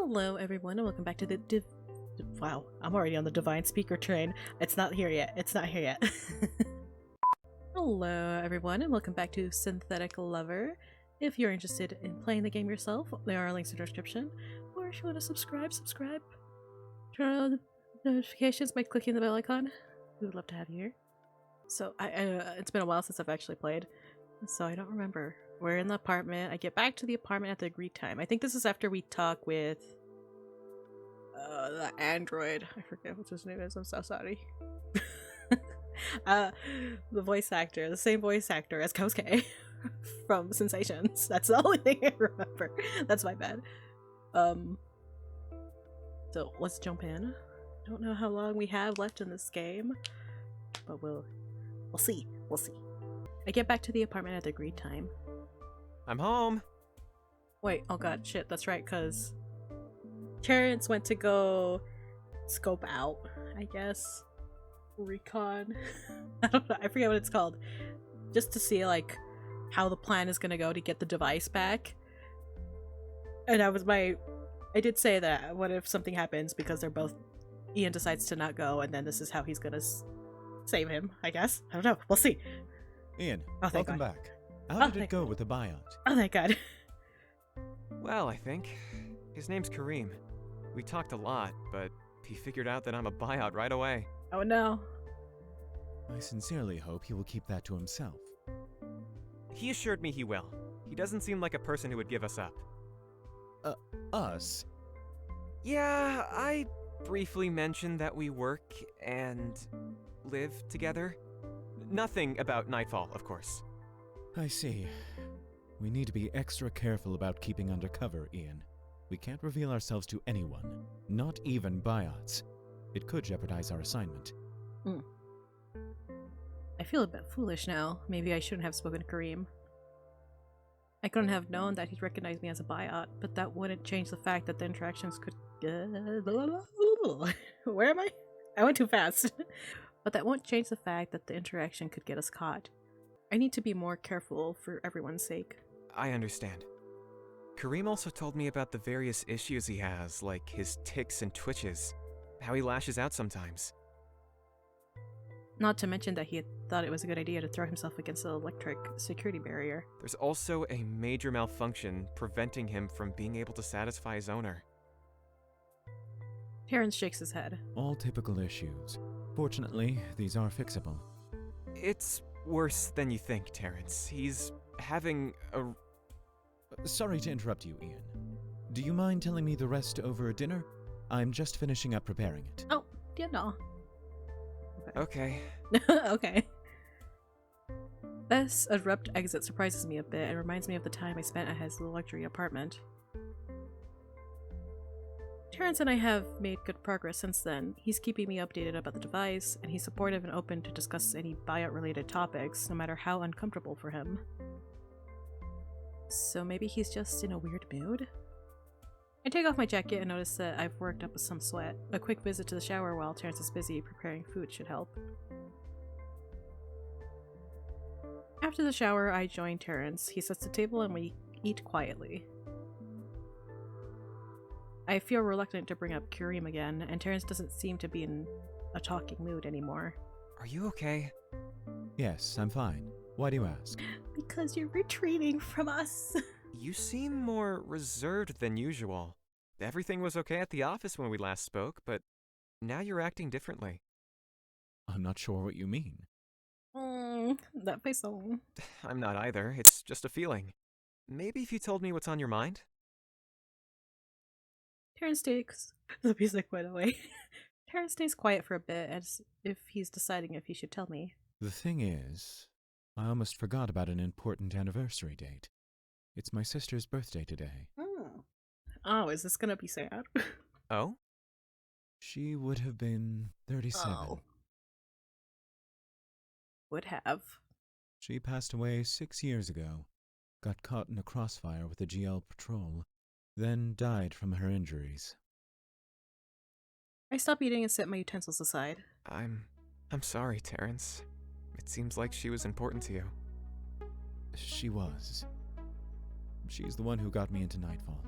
Hello everyone and welcome back to the wow, I'm already on the divine speaker train. It's not here yet. It's not here yet. Hello everyone and welcome back to Synthetic Lover. If you're interested in playing the game yourself, there are links in the description. Or if you want to subscribe. Turn on notifications by clicking the bell icon. We would love to have you here. So it's been a while since I've actually played, so I don't remember. We're in the apartment. I get back to the apartment at the agreed time. I think this is after we talk with the android. I forget what his name is. I'm so sorry. The voice actor, the same voice actor as Kosuke from Sensations. That's the only thing I remember. That's my bad. So let's jump in. I don't know how long we have left in this game, but we'll see. We'll see. I get back to the apartment at the agreed time. I'm home. Wait, oh god, shit, that's right, cause Terrence went to go scope out, I guess. Recon. I don't know, I forget what it's called. Just to see, like, how the plan is gonna go to get the device back. And I did say that, what if something happens because they're both, Ian decides to not go, and then this is how he's gonna save him, I guess? I don't know, we'll see. Ian, oh, welcome God. back. How did it go with the buyout? Oh, thank God. Well, I think. His name's Kareem. We talked a lot, but he figured out that I'm a buyout right away. Oh no. I sincerely hope he will keep that to himself. He assured me he will. He doesn't seem like a person who would give us up. Us? Yeah, I briefly mentioned that we work and live together. Nothing about Nightfall, of course. I see. We need to be extra careful about keeping undercover, Ian. We can't reveal ourselves to anyone, not even buyouts. It could jeopardize our assignment. I feel a bit foolish now. Maybe I shouldn't have spoken to Kareem. I couldn't have known that he'd recognize me as a buyout, but that wouldn't change the fact that the interactions could... Where am I? I went too fast. But that won't change the fact that the interaction could get us caught. I need to be more careful for everyone's sake. I understand. Kareem also told me about the various issues he has, like his tics and twitches, how he lashes out sometimes. Not to mention that he had thought it was a good idea to throw himself against the electric security barrier. There's also a major malfunction preventing him from being able to satisfy his owner. Terrence shakes his head. All typical issues. Fortunately, these are fixable. It's worse than you think, Terrence. He's having a... Sorry to interrupt you, Ian. Do you mind telling me the rest over dinner? I'm just finishing up preparing it. Oh, yeah, no. Okay. Okay. This abrupt exit surprises me a bit and reminds me of the time I spent at his luxury apartment. Terrence and I have made good progress since then. He's keeping me updated about the device, and he's supportive and open to discuss any buyout-related topics, no matter how uncomfortable for him. So maybe he's just in a weird mood? I take off my jacket and notice that I've worked up some sweat. A quick visit to the shower while Terrence is busy preparing food should help. After the shower, I join Terrence. He sets the table and we eat quietly. I feel reluctant to bring up Kareem again, and Terrence doesn't seem to be in a talking mood anymore. Are you okay? Yes, I'm fine. Why do you ask? Because you're retreating from us. You seem more reserved than usual. Everything was okay at the office when we last spoke, but now you're acting differently. I'm not sure what you mean. That face on. I'm not either. It's just a feeling. Maybe if you told me what's on your mind? Terrence takes the music went away. Terrence stays quiet for a bit as if he's deciding if he should tell me. The thing is, I almost forgot about an important anniversary date. It's my sister's birthday today. Oh, is this gonna be sad? Oh? She would have been 37. Oh. Would have. She passed away 6 years ago, got caught in a crossfire with the GL patrol, then died from her injuries. I stop eating and set my utensils aside. I'm sorry, Terrence. It seems like she was important to you. She was. She's the one who got me into Nightfall.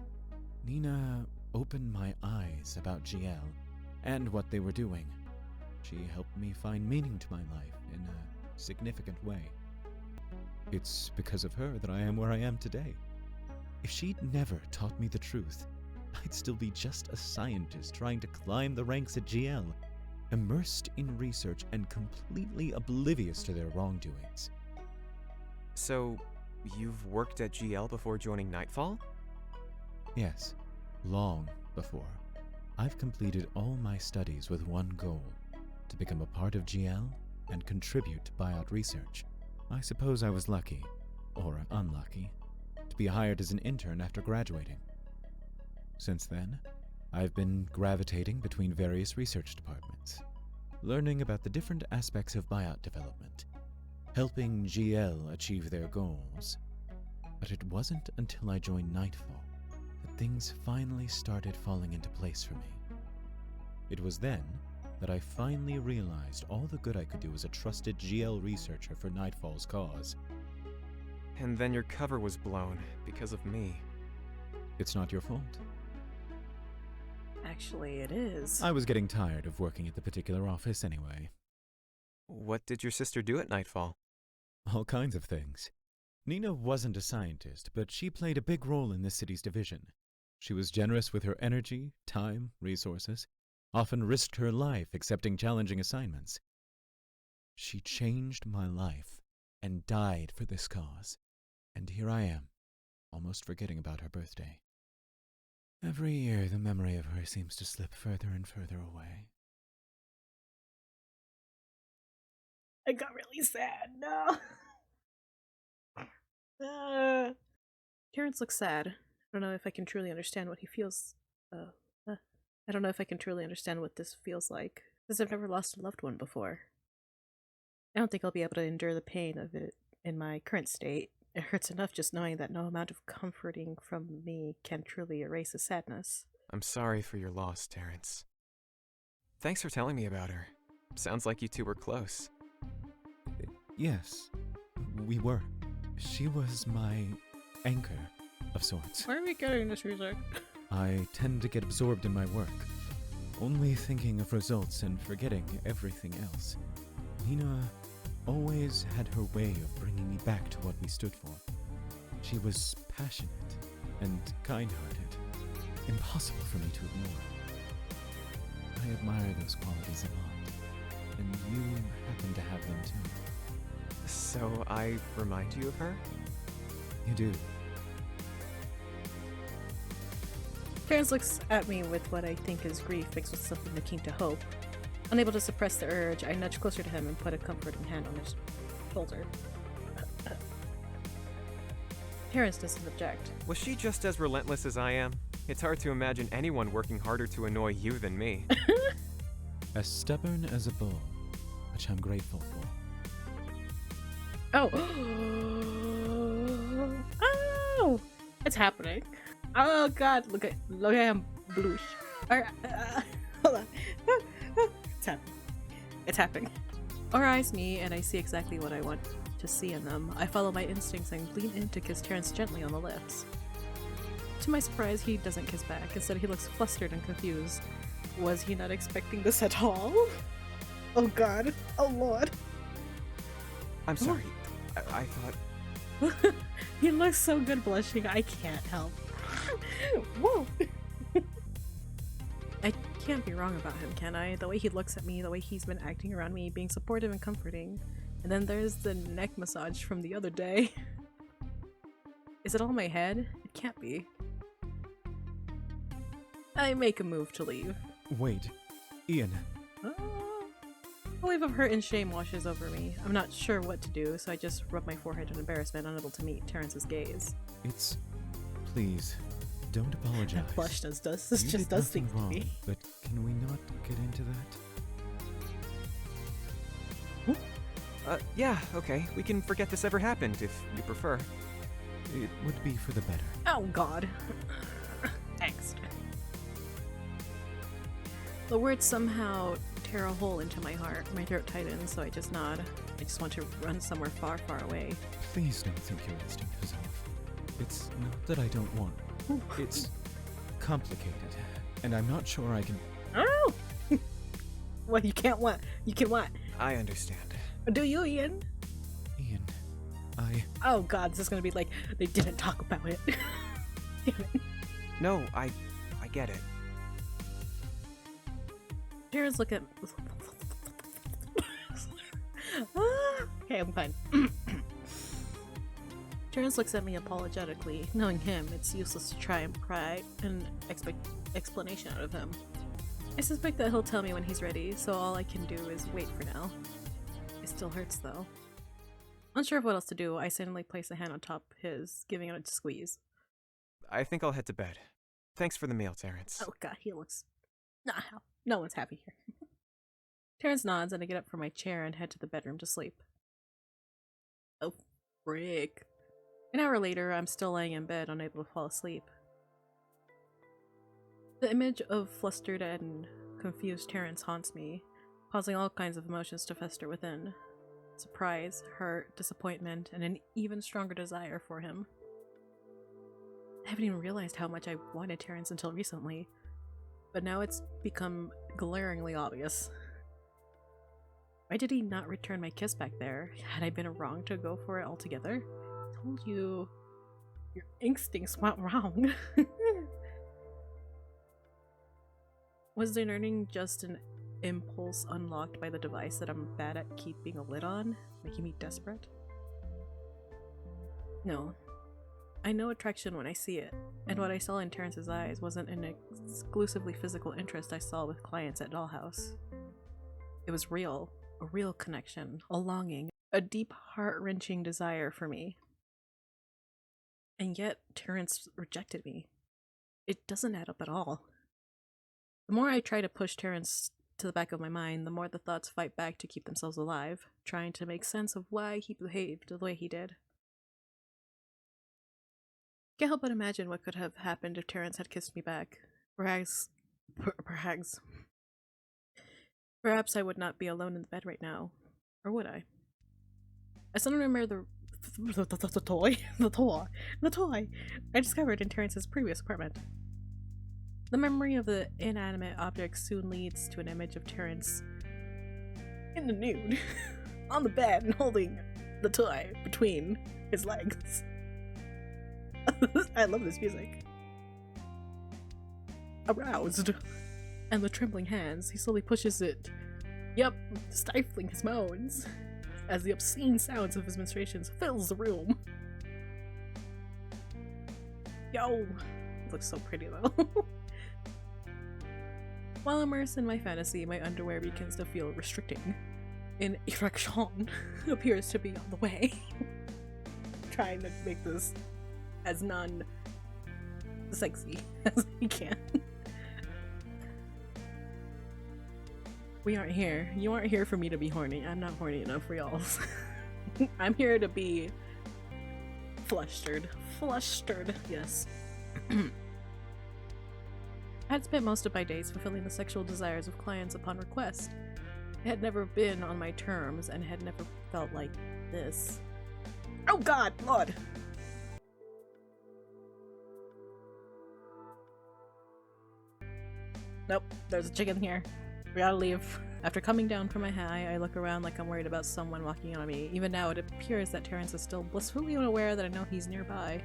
Nina opened my eyes about GL and what they were doing. She helped me find meaning to my life in a significant way. It's because of her that I am where I am today. If she'd never taught me the truth, I'd still be just a scientist trying to climb the ranks at GL, immersed in research and completely oblivious to their wrongdoings. So, you've worked at GL before joining Nightfall? Yes, long before. I've completed all my studies with one goal: to become a part of GL and contribute to buyout research. I suppose I was lucky, or unlucky, to be hired as an intern after graduating. Since then, I've been gravitating between various research departments, learning about the different aspects of buyout development, helping GL achieve their goals. But it wasn't until I joined Nightfall that things finally started falling into place for me. It was then that I finally realized all the good I could do as a trusted GL researcher for Nightfall's cause. And then your cover was blown because of me. It's not your fault. Actually, it is. I was getting tired of working at the particular office anyway. What did your sister do at Nightfall? All kinds of things. Nina wasn't a scientist, but she played a big role in this city's division. She was generous with her energy, time, resources, often risked her life accepting challenging assignments. She changed my life and died for this cause. And here I am, almost forgetting about her birthday. Every year, the memory of her seems to slip further and further away. I got really sad. No. Terrence looks sad. I don't know if I can truly understand what he feels. I don't know if I can truly understand what this feels like, because I've never lost a loved one before. I don't think I'll be able to endure the pain of it in my current state. It hurts enough just knowing that no amount of comforting from me can truly erase the sadness. I'm sorry for your loss, Terrence. Thanks for telling me about her. Sounds like you two were close. Yes, we were. She was my anchor of sorts. Why are we getting this music? I tend to get absorbed in my work, only thinking of results and forgetting everything else. Nina always had her way of bringing me back to what we stood for. She was passionate and kind-hearted, impossible for me to ignore. I admire those qualities a lot, and you happen to have them too. So I remind you of her? You do. Terrence looks at me with what I think is grief mixed with something akin to hope. Unable to suppress the urge, I nudge closer to him and put a comforting hand on his shoulder. Terrence doesn't object. Was she just as relentless as I am? It's hard to imagine anyone working harder to annoy you than me. As stubborn as a bull, which I'm grateful for. Oh! Oh! It's happening. Oh god, look at him, bloosh. Alright, hold on. It's happening. It's happening. Our eyes meet, and I see exactly what I want to see in them. I follow my instincts and lean in to kiss Terrence gently on the lips. To my surprise, he doesn't kiss back. Instead, he looks flustered and confused. Was he not expecting this at all? Oh god. Oh lord. I'm sorry. I thought... He looks so good blushing, I can't help. Whoa! I can't be wrong about him, can I? The way he looks at me, the way he's been acting around me, being supportive and comforting. And then there's the neck massage from the other day. Is it all my head? It can't be. I make a move to leave. Wait, Ian. A wave of hurt and shame washes over me. I'm not sure what to do, so I just rub my forehead in embarrassment, unable to meet Terrence's gaze. It's... Please, don't apologize. Blush does You just did does nothing things to wrong, me. but can we not get into that? Yeah, okay. We can forget this ever happened, if you prefer. It would be for the better. Oh god. Angst. The words somehow tear a hole into my heart. My throat tightens, so I just nod. I just want to run somewhere far, far away. Please don't think your instinct was off. It's not that I don't want. It's complicated, and I'm not sure I can... Oh! Well, you can't what? You can what? I understand. Do you, Ian? Ian, Oh god, this is gonna be like, they didn't talk about it. Damn it. No, I get it. Terrence look at... Okay, I'm fine. Terrence looks at me apologetically. Knowing him, it's useless to try and pry an explanation out of him. I suspect that he'll tell me when he's ready, so all I can do is wait for now. It still hurts though. Unsure of what else to do, I suddenly place a hand on top his, giving it a squeeze. I think I'll head to bed. Thanks for the meal, Terrence. Oh god, he looks... Nah, no one's happy here. Terrence nods and I get up from my chair and head to the bedroom to sleep. Oh, frick. An hour later, I'm still laying in bed, unable to fall asleep. The image of flustered and confused Terrence haunts me, causing all kinds of emotions to fester within. Surprise, hurt, disappointment, and an even stronger desire for him. I haven't even realized how much I wanted Terrence until recently, but now it's become glaringly obvious. Why did he not return my kiss back there? Had I been wrong to go for it altogether? I told you, your instincts went wrong. Was the learning just an impulse unlocked by the device that I'm bad at keeping a lid on, making me desperate? No. I know attraction when I see it, and what I saw in Terrence's eyes wasn't an exclusively physical interest I saw with clients at Dollhouse. It was real, a real connection, a longing, a deep heart-wrenching desire for me. And yet, Terrence rejected me. It doesn't add up at all. The more I try to push Terrence to the back of my mind, the more the thoughts fight back to keep themselves alive, trying to make sense of why he behaved the way he did. Can't help but imagine what could have happened if Terrence had kissed me back. Perhaps I would not be alone in the bed right now. Or would I? I suddenly remember the toy I discovered in Terrence's previous apartment. The memory of the inanimate object soon leads to an image of Terrence in the nude, on the bed and holding the toy between his legs. I love this music. Aroused, and with trembling hands, he slowly pushes it, stifling his moans, as the obscene sounds of his menstruations fills the room. Yo! It looks so pretty though. While immersed in my fantasy, my underwear begins to feel restricting. An erection appears to be on the way. Trying to make this as non-sexy as I can. We aren't here. You aren't here for me to be horny. I'm not horny enough for y'all. I'm here to be flustered. Flustered, yes. I had spent most of my days fulfilling the sexual desires of clients upon request. It had never been on my terms and had never felt like this. Oh god, Lord! Nope, there's a chicken here. We gotta leave. After coming down from my high, I look around like I'm worried about someone walking on me. Even now, it appears that Terrence is still blissfully unaware that I know he's nearby.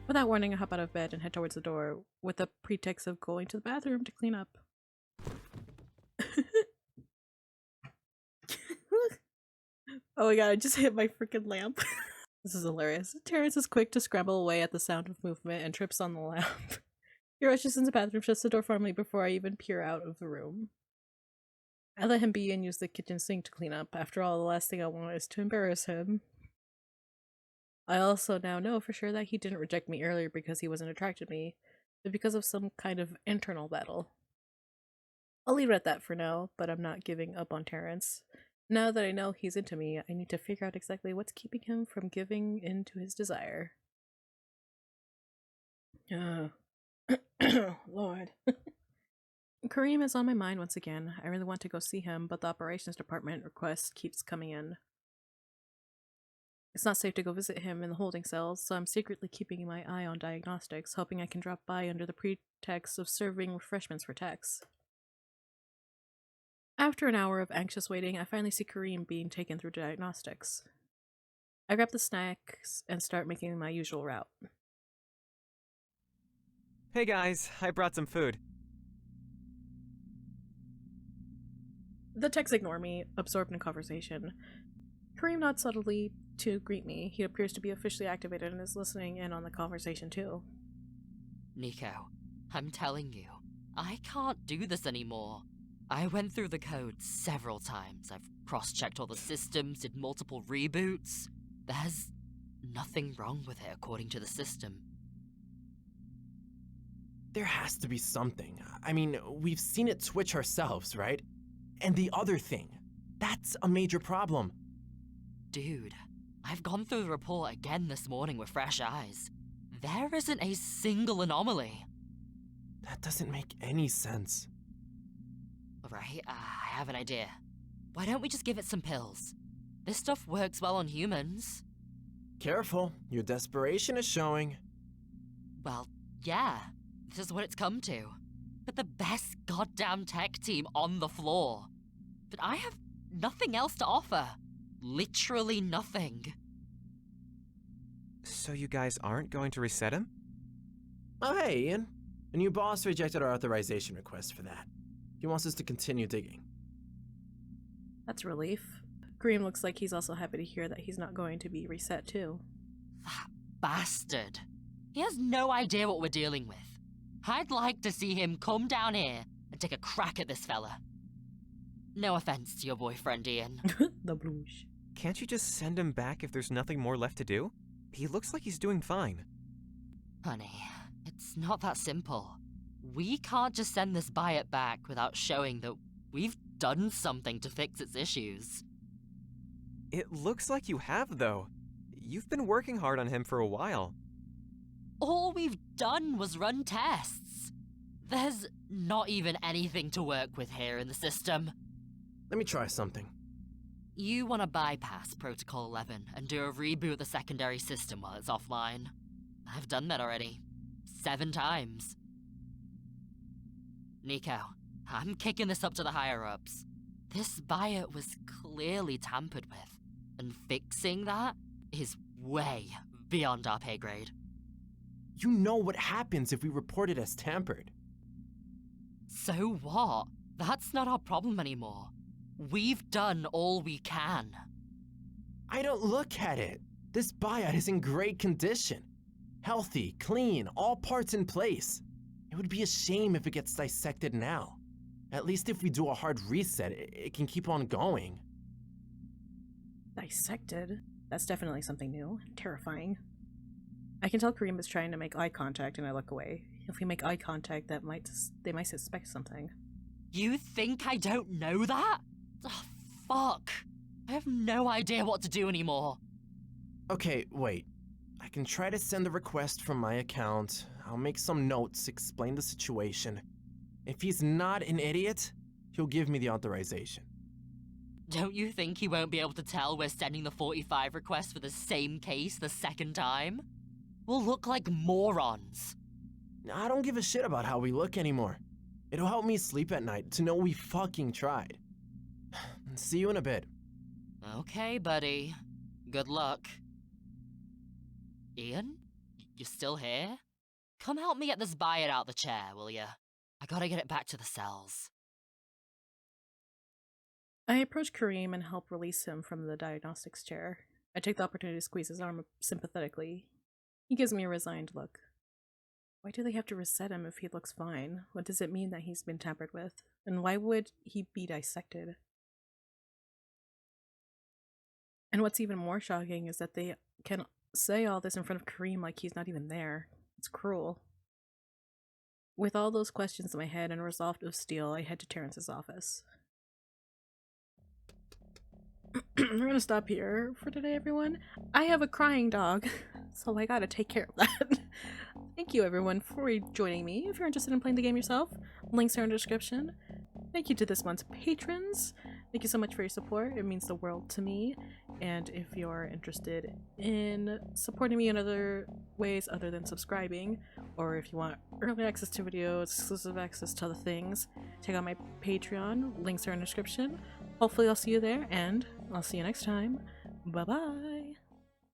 Without warning, I hop out of bed and head towards the door, with the pretext of going to the bathroom to clean up. Oh my god, I just hit my freaking lamp. This is hilarious. Terrence is quick to scramble away at the sound of movement and trips on the lamp. He rushes into the bathroom, shuts the door firmly before I even peer out of the room. I let him be and use the kitchen sink to clean up. After all, the last thing I want is to embarrass him. I also now know for sure that he didn't reject me earlier because he wasn't attracted to me, but because of some kind of internal battle. I'll leave it at that for now, but I'm not giving up on Terrence. Now that I know he's into me, I need to figure out exactly what's keeping him from giving in to his desire. Lord. Kareem is on my mind once again. I really want to go see him, but the operations department request keeps coming in. It's not safe to go visit him in the holding cells, so I'm secretly keeping my eye on diagnostics, hoping I can drop by under the pretext of serving refreshments for techs. After an hour of anxious waiting, I finally see Kareem being taken through diagnostics. I grab the snacks and start making my usual route. Hey guys, I brought some food. The techs ignore me, absorbed in conversation. Kareem nods subtly to greet me. He appears to be officially activated and is listening in on the conversation too. Nico, I'm telling you, I can't do this anymore. I went through the code several times. I've cross-checked all the systems, did multiple reboots. There's nothing wrong with it according to the system. There has to be something. I mean, we've seen it switch ourselves, right? And the other thing, that's a major problem. Dude, I've gone through the report again this morning with fresh eyes. There isn't a single anomaly. That doesn't make any sense. Alright, I have an idea. Why don't we just give it some pills? This stuff works well on humans. Careful, your desperation is showing. Well, yeah, this is what it's come to. But the best goddamn tech team on the floor. But I have nothing else to offer. Literally nothing. So you guys aren't going to reset him? Oh hey, Ian. A new boss rejected our authorization request for that. He wants us to continue digging. That's a relief. Kareem looks like he's also happy to hear that he's not going to be reset too. That bastard. He has no idea what we're dealing with. I'd like to see him come down here and take a crack at this fella. No offense to your boyfriend, Ian. The blosh. Can't you just send him back if there's nothing more left to do? He looks like he's doing fine. Honey, it's not that simple. We can't just send this buy-it back without showing that we've done something to fix its issues. It looks like you have, though. You've been working hard on him for a while. All we've done was run tests. There's not even anything to work with here in the system. Let me try something. You want to bypass Protocol 11 and do a reboot of the secondary system while it's offline. I've done that already. 7 times. Nico, I'm kicking this up to the higher-ups. This buy-it was clearly tampered with, and fixing that is way beyond our pay grade. You know what happens if we report it as tampered. So what? That's not our problem anymore. We've done all we can. I don't look at it. This buyout is in great condition. Healthy, clean, all parts in place. It would be a shame if it gets dissected now. At least if we do a hard reset, it can keep on going. Dissected? That's definitely something new. Terrifying. I can tell Kareem is trying to make eye contact and I look away. If we make eye contact, they might suspect something. You think I don't know that? Oh, fuck. I have no idea what to do anymore. Okay, wait. I can try to send the request from my account. I'll make some notes, explain the situation. If he's not an idiot, he'll give me the authorization. Don't you think he won't be able to tell we're sending the 45 request for the same case the second time? We'll look like morons. I don't give a shit about how we look anymore. It'll help me sleep at night to know we fucking tried. See you in a bit. Okay, buddy. Good luck. Ian? You still here? Come help me get this buy-it out the chair, will ya? I gotta get it back to the cells. I approach Kareem and help release him from the diagnostics chair. I take the opportunity to squeeze his arm sympathetically. He gives me a resigned look. Why do they have to reset him if he looks fine? What does it mean that he's been tampered with? And why would he be dissected? And what's even more shocking is that they can say all this in front of Kareem like he's not even there. It's cruel. With all those questions in my head and resolved of steel, I head to Terrence's office. We're gonna stop here for today, everyone. I have a crying dog, so I gotta take care of that. Thank you, everyone, for joining me. If you're interested in playing the game yourself, links are in the description. Thank you to this month's patrons. Thank you so much for your support. It means the world to me. And if you're interested in supporting me in other ways other than subscribing, or if you want early access to videos, exclusive access to other things, check out my Patreon. Links are in the description. Hopefully I'll see you there, and I'll see you next time. Bye bye!